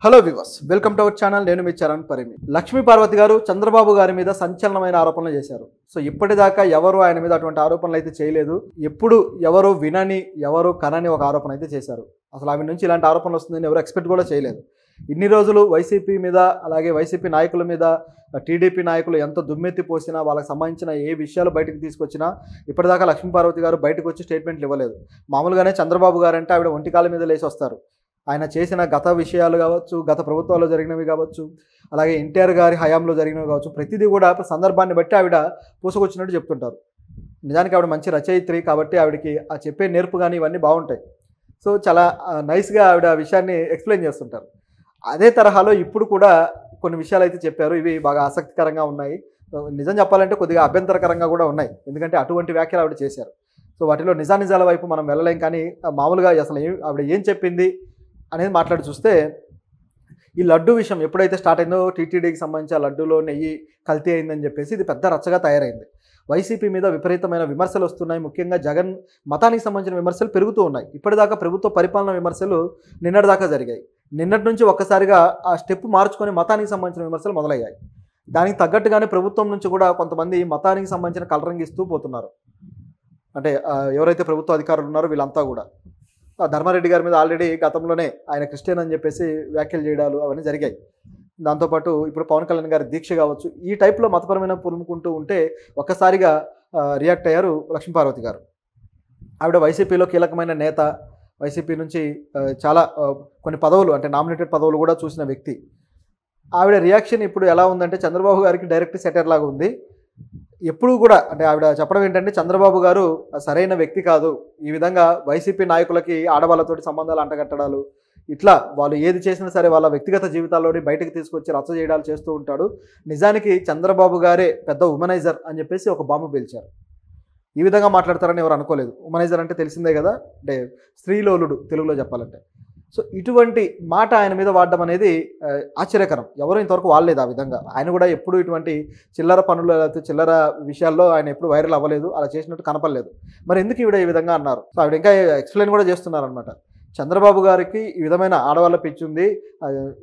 Hello viewers, welcome to our channel. నేను మీ చరణ్ పరిమి. లక్ష్మీ పార్వతి గారు చంద్రబాబు గారి మీద సంచలనమైన ఆరోపణలు చేశారు. సో ఇప్పటిదాకా ఎవరు ఆయన మీద అటువంటి ఆరోపణలు అయితే చేయలేదు. ఎప్పుడు ఎవరు వినని, ఎవరు కనని ఒక ఆరోపణ అయితే చేశారు. అసలు ఆమె నుంచి ఇలాంటి ఆరోపణలు వస్తుందని ఎవరు ఎక్స్పెక్ట్ కూడా చేయలేదు. ఇన్ని రోజులు వైసీపీ మీద, అలాగే వైసీపీ నాయకుల మీద టీడీపీ నాయకులు ఎంత దుమ్మెత్తి పోసినా, వాళ్ళకి సంబంధించిన ఏ విషయాలు బయటకు తీసుకొచ్చినా ఇప్పటిదాకా లక్ష్మీ పార్వతి గారు బయటకు వచ్చి స్టేట్మెంట్లు ఇవ్వలేదు. మామూలుగానే చంద్రబాబు గారు అంటే ఆవిడ ఒంటికాల మీద లేచి వస్తారు. ఆయన చేసిన గత విషయాలు కావచ్చు, గత ప్రభుత్వాల్లో జరిగినవి కావచ్చు, అలాగే ఎన్టీఆర్ గారి హయాంలో జరిగినవి కావచ్చు, ప్రతిదీ కూడా సందర్భాన్ని బట్టి ఆవిడ పూసుకొచ్చినట్టు చెప్తుంటారు. నిజానికి ఆవిడ మంచి రచయిత్రి కాబట్టి ఆవిడకి ఆ చెప్పే నేర్పు కానీ ఇవన్నీ బాగుంటాయి. సో చాలా నైస్గా ఆవిడ ఆ విషయాన్ని ఎక్స్ప్లెయిన్ చేస్తుంటారు. అదే తరహాలో ఇప్పుడు కూడా కొన్ని విషయాలు అయితే చెప్పారు. ఇవి బాగా ఆసక్తికరంగా ఉన్నాయి. నిజం చెప్పాలంటే కొద్దిగా అభ్యంతరకరంగా కూడా ఉన్నాయి. ఎందుకంటే అటువంటి వ్యాఖ్యలు ఆవిడ చేశారు. సో వాటిలో నిజానిజాల వైపు మనం వెళ్ళలేం. కానీ మామూలుగా అసలు ఆవిడ ఏం చెప్పింది అనేది మాట్లాడి చూస్తే, ఈ లడ్డు విషయం ఎప్పుడైతే స్టార్ట్ అయిందో, టీటీడీకి సంబంధించి ఆ లడ్డూలో నెయ్యి కల్తీ అయిందని చెప్పేసి ఇది పెద్ద రచ్చగా తయారైంది. వైసీపీ మీద విపరీతమైన విమర్శలు వస్తున్నాయి. ముఖ్యంగా జగన్ మతానికి సంబంధించిన విమర్శలు పెరుగుతూ ఉన్నాయి. ఇప్పటిదాకా ప్రభుత్వ పరిపాలన విమర్శలు నిన్నటిదాకా జరిగాయి. నిన్నటి నుంచి ఒక్కసారిగా ఆ స్టెప్ మార్చుకొని మతానికి సంబంధించిన విమర్శలు మొదలయ్యాయి. దానికి తగ్గట్టుగానే ప్రభుత్వం నుంచి కూడా కొంతమంది మతానికి సంబంధించిన కలరింగ్ ఇస్తూ పోతున్నారు. అంటే ఎవరైతే ప్రభుత్వ అధికారులు ఉన్నారో వీళ్ళంతా కూడా ధర్మారెడ్డి గారి మీద ఆల్రెడీ గతంలోనే ఆయన క్రిస్టియన్ అని చెప్పేసి వ్యాఖ్యలు చేయడాలు అవన్నీ జరిగాయి. దాంతోపాటు ఇప్పుడు పవన్ కళ్యాణ్ గారి దీక్ష కావచ్చు, ఈ టైప్లో మతపరమైన పులుముకుంటూ ఉంటే ఒక్కసారిగా రియాక్ట్ అయ్యారు లక్ష్మీ పార్వతి గారు. ఆవిడ వైసీపీలో కీలకమైన నేత, వైసీపీ నుంచి చాలా కొన్ని పదవులు, అంటే నామినేటెడ్ పదవులు కూడా చూసిన వ్యక్తి. ఆవిడ రియాక్షన్ ఇప్పుడు ఎలా ఉందంటే చంద్రబాబు గారికి డైరెక్ట్ సెటర్ లాగా ఉంది. ఎప్పుడు కూడా అంటే ఆవిడ చెప్పడం ఏంటంటే, చంద్రబాబు గారు సరైన వ్యక్తి కాదు, ఈ విధంగా వైసీపీ నాయకులకి ఆడవాళ్ళతోటి సంబంధాలు అంటగట్టడాలు, ఇట్లా వాళ్ళు ఏది చేసినా సరే వాళ్ళ వ్యక్తిగత జీవితాల్లోని బయటకు తీసుకొచ్చి రచ్చ చేయడాలు చేస్తూ ఉంటాడు. నిజానికి చంద్రబాబు గారే పెద్ద ఉమనైజర్ అని చెప్పేసి ఒక బాంబు పేల్చారు. ఈ విధంగా మాట్లాడతారని ఎవరు అనుకోలేదు. ఉమనైజర్ అంటే తెలిసిందే కదా, అంటే స్త్రీలోలుడు తెలుగులో చెప్పాలంటే. సో ఇటువంటి మాట ఆయన మీద వాడడం అనేది ఆశ్చర్యకరం. ఎవరు ఇంతవరకు వాడలేదు ఆ విధంగా. ఆయన కూడా ఎప్పుడు ఇటువంటి చిల్లర పనులు, లేకపోతే చిల్లర విషయాల్లో ఆయన ఎప్పుడు వైరల్ అవ్వలేదు, అలా చేసినట్టు కనపడలేదు. మరి ఎందుకు ఈవిడ ఈ విధంగా అన్నారు? సో ఆవిడ ఇంకా ఎక్స్ప్లెయిన్ కూడా చేస్తున్నారనమాట. చంద్రబాబు గారికి ఈ విధమైన ఆడవాళ్ళ పిచ్చి ఉంది.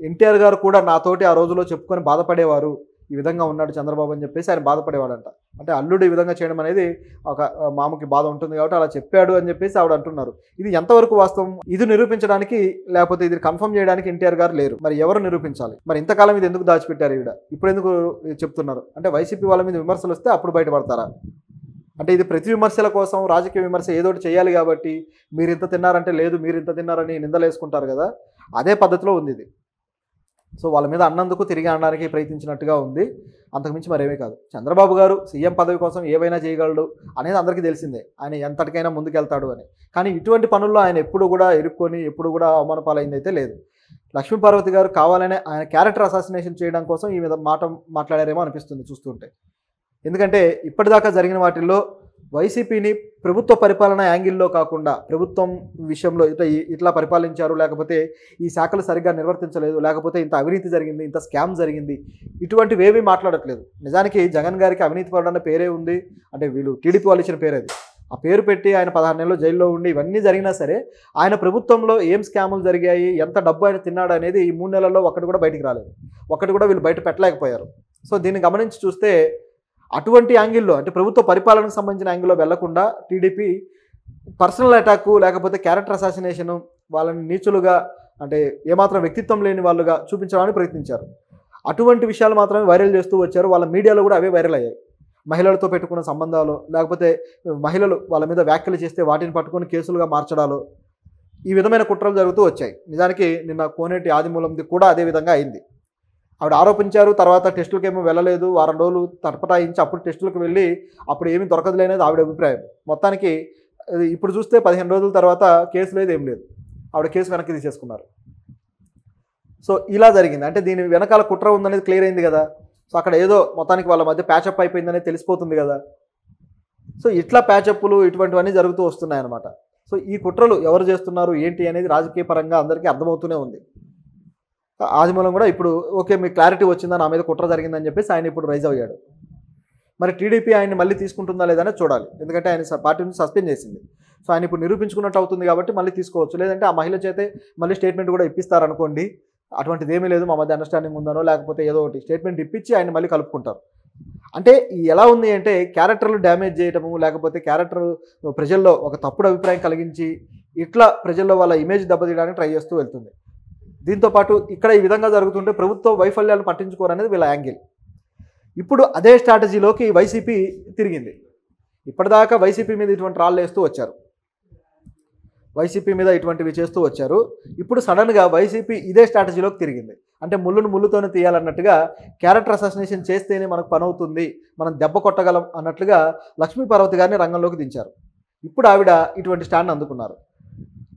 ఎన్టీఆర్ గారు కూడా నాతోటి ఆ రోజులో చెప్పుకొని బాధపడేవారు, ఈ విధంగా ఉన్నాడు చంద్రబాబు అని చెప్పేసి ఆయన బాధపడేవాడంట. అంటే అల్లుడు ఈ విధంగా చేయడం అనేది ఒక మామకి బాధ ఉంటుంది కాబట్టి అలా చెప్పాడు అని చెప్పేసి ఆవిడ అంటున్నారు. ఇది ఎంతవరకు వాస్తవం? ఇది నిరూపించడానికి, లేకపోతే ఇది కన్ఫర్మ్ చేయడానికి ఎన్టీఆర్ గారు లేరు. మరి ఎవరు నిరూపించాలి? మరి ఇంతకాలం ఇది ఎందుకు దాచిపెట్టారు ఈవిడ? ఇప్పుడు ఎందుకు చెప్తున్నారు? అంటే వైసీపీ వాళ్ళ మీద విమర్శలు వస్తే అప్పుడు బయటపడతారా? అంటే ఇది ప్రతి విమర్శల కోసం, రాజకీయ విమర్శ ఏదోటి చేయాలి కాబట్టి మీరు ఇంత తిన్నారంటే లేదు, మీరు ఇంత తిన్నారని నిందలేసుకుంటారు కదా, అదే పద్ధతిలో ఉంది ఇది. సో వాళ్ళ మీద అన్నందుకు తిరిగి అనడానికి ప్రయత్నించినట్టుగా ఉంది, అంతకుమించి మరేమీ కాదు. చంద్రబాబు గారు సీఎం పదవి కోసం ఏవైనా చేయగలడు అనేది అందరికీ తెలిసిందే. ఆయన ఎంతటికైనా ముందుకెళ్తాడు అని. కానీ ఇటువంటి పనుల్లో ఆయన ఎప్పుడు కూడా ఇరుక్కొని, ఎప్పుడు కూడా అవమాన పాలైంది అయితే లేదు. లక్ష్మీ పార్వతి గారు కావాలనే ఆయన క్యారెక్టర్ అసాసినేషన్ చేయడం కోసం ఈ మీద మాట్లాడారేమో అనిపిస్తుంది చూస్తుంటే. ఎందుకంటే ఇప్పటిదాకా జరిగిన వాటిల్లో వైసీపీని ప్రభుత్వ పరిపాలన యాంగిల్లో కాకుండా, ప్రభుత్వం విషయంలో ఇట్లా పరిపాలించారు, లేకపోతే ఈ శాఖలు సరిగ్గా నిర్వర్తించలేదు, లేకపోతే ఇంత అవినీతి జరిగింది, ఇంత స్కామ్ జరిగింది, ఇటువంటివేమీ మాట్లాడట్లేదు. నిజానికి జగన్ గారికి అవినీతి పరుడన్న పేరే ఉంది. అంటే వీళ్ళు టీడీపీ వాళ్ళు ఇచ్చిన పేరు అది. ఆ పేరు పెట్టి ఆయన 16 నెలలు జైల్లో ఉండి ఇవన్నీ జరిగినా సరే ఆయన ప్రభుత్వంలో ఏం స్కాములు జరిగాయి, ఎంత డబ్బు ఆయన తిన్నాడు అనేది ఈ 3 నెలల్లో ఒక్కటి కూడా బయటికి రాలేదు. ఒక్కటి కూడా వీళ్ళు బయట పెట్టలేకపోయారు. సో దీన్ని గమనించి చూస్తే అటువంటి యాంగిల్లో, అంటే ప్రభుత్వ పరిపాలనకు సంబంధించిన యాంగిల్లో వెళ్లకుండా టీడీపీ పర్సనల్ అటాకు, లేకపోతే క్యారెక్టర్ అసాసినేషను, వాళ్ళని నీచులుగా, అంటే ఏమాత్రం వ్యక్తిత్వం లేని వాళ్ళుగా చూపించడానికి ప్రయత్నించారు. అటువంటి విషయాలు మాత్రమే వైరల్ చేస్తూ వచ్చారు. వాళ్ళ మీడియాలో కూడా అవే వైరల్ అయ్యాయి. మహిళలతో పెట్టుకున్న సంబంధాలు, లేకపోతే మహిళలు వాళ్ళ మీద వ్యాఖ్యలు చేస్తే వాటిని పట్టుకొని కేసులుగా మార్చడాలు, ఈ విధమైన కుట్రలు జరుగుతూ వచ్చాయి. నిజానికి నిన్న కోనేటి ఆదిమూలంది కూడా అదే విధంగా అయింది. ఆవిడ ఆరోపించారు, తర్వాత టెస్టులకేమో వెళ్ళలేదు, వారం రోజులు తటపటాయించి అప్పుడు టెస్టులకు వెళ్ళి అప్పుడు ఏమీ దొరకదులేనేది ఆవిడ అభిప్రాయం. మొత్తానికి ఇప్పుడు చూస్తే 15 రోజుల తర్వాత కేసు లేదు, ఏం లేదు. ఆవిడ కేసు వెనక్కి తీసేసుకున్నారు. సో ఇలా జరిగింది. అంటే దీని వెనకాల కుట్ర ఉందనేది క్లియర్ అయింది కదా. సో అక్కడ ఏదో మొత్తానికి వాళ్ళ మధ్య ప్యాచప్ అయిపోయిందనేది తెలిసిపోతుంది కదా. సో ఇట్లా ప్యాచప్లు ఇటువంటివన్నీ జరుగుతూ వస్తున్నాయి అన్నమాట. సో ఈ కుట్రలు ఎవరు చేస్తున్నారు ఏంటి అనేది రాజకీయ పరంగా అందరికీ అర్థమవుతూనే ఉంది. ఆదిమూలం కూడా ఇప్పుడు ఓకే, మీకు క్లారిటీ వచ్చిందా, నా మీద కుట్ర జరిగిందని చెప్పేసి ఆయన ఇప్పుడు రైజ్ అయ్యాడు. మరి టీడీపీ ఆయన్ని మళ్ళీ తీసుకుంటుందా లేదనే చూడాలి. ఎందుకంటే ఆయన పార్టీ నుంచి సస్పెండ్ చేసింది. సో ఆయన ఇప్పుడు నిరూపించుకున్నట్టు అవుతుంది కాబట్టి మళ్ళీ తీసుకోవచ్చు. లేదంటే ఆ మహిళ చేతే మళ్ళీ స్టేట్మెంట్ కూడా ఇప్పిస్తారనుకోండి, అటువంటిది ఏమీ లేదు, మా మధ్య అండర్స్టాండింగ్ ఉందనో లేకపోతే ఏదో ఒకటి స్టేట్మెంట్ ఇప్పించి ఆయన మళ్ళీ కలుపుకుంటారు. అంటే ఎలా ఉంది అంటే క్యారెక్టర్లు డ్యామేజ్ చేయటము, లేకపోతే క్యారెక్టర్ ప్రజల్లో ఒక తప్పుడు అభిప్రాయం కలిగించి ఇట్లా ప్రజల్లో వాళ్ళ ఇమేజ్ దెబ్బతీయడానికి ట్రై చేస్తూ వెళ్తుంది. దీంతోపాటు ఇక్కడ ఈ విధంగా జరుగుతుంటే ప్రభుత్వ వైఫల్యాలను పట్టించుకోరనేది వీళ్ళ యాంగిల్. ఇప్పుడు అదే స్ట్రాటజీలోకి వైసీపీ తిరిగింది. ఇప్పటిదాకా వైసీపీ మీద ఇటువంటి రాళ్ళు వేస్తూ వచ్చారు, వైసీపీ మీద ఇటువంటివి చేస్తూ వచ్చారు. ఇప్పుడు సడన్గా వైసీపీ ఇదే స్ట్రాటజీలోకి తిరిగింది. అంటే ముళ్ళును ముళ్ళుతోనే తీయాలన్నట్టుగా క్యారెక్టర్ అసాసినేషన్ చేస్తేనే మనకు పని అవుతుంది, మనం దెబ్బ కొట్టగలం అన్నట్లుగా లక్ష్మీపార్వతి గారిని రంగంలోకి దించారు. ఇప్పుడు ఆవిడ ఇటువంటి స్టాండ్ అందుకున్నారు.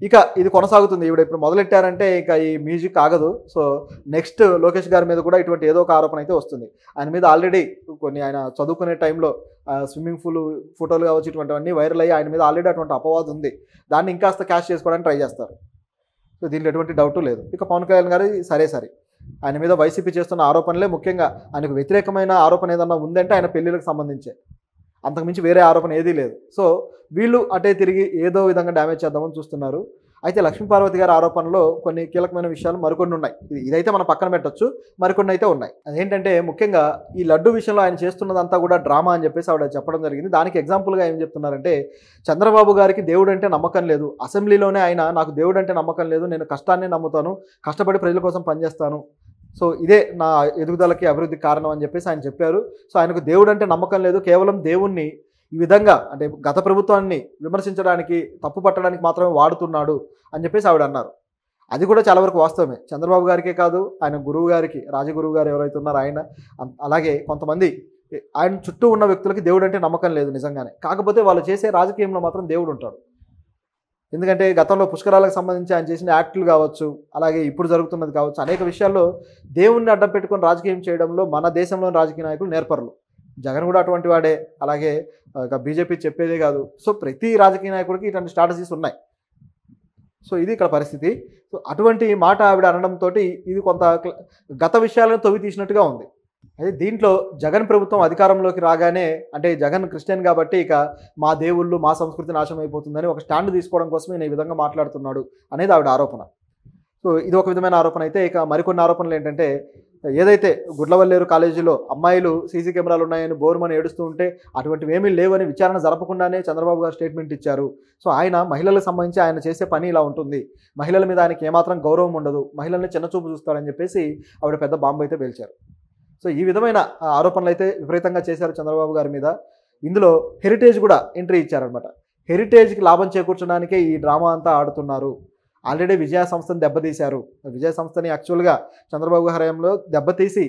ఇక ఇది కొనసాగుతుంది. ఈవిడ ఇప్పుడు మొదలెట్టారంటే ఇక ఈ మ్యూజిక్ ఆగదు. సో నెక్స్ట్ లోకేష్ గారి మీద కూడా ఇటువంటి ఏదో ఒక ఆరోపణ అయితే వస్తుంది. ఆయన మీద ఆల్రెడీ కొన్ని ఆయన చదువుకునే టైంలో స్విమ్మింగ్ పూల్ ఫోటోలు కావచ్చు, ఇటువంటివన్నీ వైరల్ అయ్యి ఆయన మీద ఆల్రెడీ అటువంటి అపవాదం ఉంది. దాన్ని ఇంకాస్త క్యాష్ చేసుకోవడానికి ట్రై చేస్తారు. సో దీంట్లో ఎటువంటి డౌటు లేదు. ఇక పవన్ కళ్యాణ్ గారు సరే ఆయన మీద వైసీపీ చేస్తున్న ఆరోపణలే ముఖ్యంగా, ఆయనకు వ్యతిరేకమైన ఆరోపణ ఏదన్నా ఉందంటే ఆయన పెళ్లిలకు సంబంధించే, అంతకుమించి వేరే ఆరోపణ ఏదీ లేదు. సో వీళ్ళు అటే తిరిగి ఏదో విధంగా డ్యామేజ్ చేద్దామని చూస్తున్నారు. అయితే లక్ష్మీపార్వతి గారి ఆరోపణలో కొన్ని కీలకమైన విషయాలు మరికొన్ని ఉన్నాయి. ఇదైతే మనం పక్కన పెట్టొచ్చు, మరికొన్ని అయితే ఉన్నాయి. అదేంటంటే ముఖ్యంగా ఈ లడ్డు విషయంలో ఆయన చేస్తున్నదంతా కూడా డ్రామా అని చెప్పేసి ఆవిడ చెప్పడం జరిగింది. దానికి ఎగ్జాంపుల్గా ఏం చెప్తున్నారంటే, చంద్రబాబు గారికి దేవుడు అంటే నమ్మకం లేదు, అసెంబ్లీలోనే ఆయన నాకు దేవుడు అంటే నమ్మకం లేదు, నేను కష్టాన్ని నమ్ముతాను, కష్టపడి ప్రజల కోసం పనిచేస్తాను, సో ఇదే నా ఎదుగుదలకి అభివృద్ధికి కారణం అని చెప్పేసి ఆయన చెప్పారు. సో ఆయనకు దేవుడు అంటే నమ్మకం లేదు, కేవలం దేవుణ్ణి ఈ విధంగా అంటే గత ప్రభుత్వాన్ని విమర్శించడానికి, తప్పు పట్టడానికి మాత్రమే వాడుతున్నాడు అని చెప్పేసి ఆవిడ అన్నారు. అది కూడా చాలా వరకు వాస్తవమే. చంద్రబాబు గారికే కాదు, ఆయన గురువు గారికి, రాజగురువు గారు ఎవరైతే ఉన్నారో ఆయన, అలాగే కొంతమంది ఆయన చుట్టూ ఉన్న వ్యక్తులకి దేవుడు అంటే నమ్మకం లేదు నిజంగానే. కాకపోతే వాళ్ళు చేసే రాజకీయంలో మాత్రం దేవుడు ఉంటాడు. ఎందుకంటే గతంలో పుష్కరాలకు సంబంధించి ఆయన చేసిన యాక్టులు కావచ్చు, అలాగే ఇప్పుడు జరుగుతున్నది కావచ్చు, అనేక విషయాల్లో దేవుణ్ణి అడ్డం పెట్టుకొని రాజకీయం చేయడంలో మన దేశంలోని రాజకీయ నాయకులు నేర్పరులు. జగన్ కూడా అటువంటి వాడే, అలాగే బీజేపీ చెప్పేదే కాదు. సో ప్రతి రాజకీయ నాయకుడికి ఇటువంటి స్ట్రాటజీస్ ఉన్నాయి. సో ఇది ఇక్కడ పరిస్థితి. సో అటువంటి మాట ఆవిడ అనడంతో ఇది కొంత గత విషయాలను తవ్వి తీసినట్టుగా ఉంది. అయితే దీంట్లో జగన్ ప్రభుత్వం అధికారంలోకి రాగానే, అంటే జగన్ క్రిస్టియన్ కాబట్టి ఇక మా దేవుళ్ళు, మా సంస్కృతి నాశనం అయిపోతుందని ఒక స్టాండ్ తీసుకోవడం కోసం ఈయన ఈ విధంగా మాట్లాడుతున్నాడు అనేది ఆవిడ ఆరోపణ. సో ఇది ఒక విధమైన ఆరోపణ. అయితే ఇక మరికొన్ని ఆరోపణలు ఏంటంటే, ఏదైతే గుడ్లవల్లేరు కాలేజీలో అమ్మాయిలు సీసీ కెమెరాలు ఉన్నాయని బోరుమని ఏడుస్తూ ఉంటే అటువంటివి ఏమీ లేవని విచారణ జరపకుండానే చంద్రబాబు గారు స్టేట్మెంట్ ఇచ్చారు. సో ఆయన మహిళలకు సంబంధించి ఆయన చేసే పని ఇలా ఉంటుంది, మహిళల మీద ఆయనకి ఏమాత్రం గౌరవం ఉండదు, మహిళల్ని చిన్నచూపు చూస్తాడని చెప్పేసి ఆవిడ పెద్ద బాంబు అయితే పేల్చారు. సో ఈ విధమైన ఆరోపణలు అయితే విపరీతంగా చేశారు చంద్రబాబు గారి మీద. ఇందులో హెరిటేజ్ కూడా ఎంట్రీ ఇచ్చారనమాట. హెరిటేజ్కి లాభం చేకూర్చడానికే ఈ డ్రామా అంతా ఆడుతున్నారు. ఆల్రెడీ విజయ సంస్థని దెబ్బతీశారు. విజయ సంస్థని యాక్చువల్గా చంద్రబాబు హయాంలో దెబ్బతీసి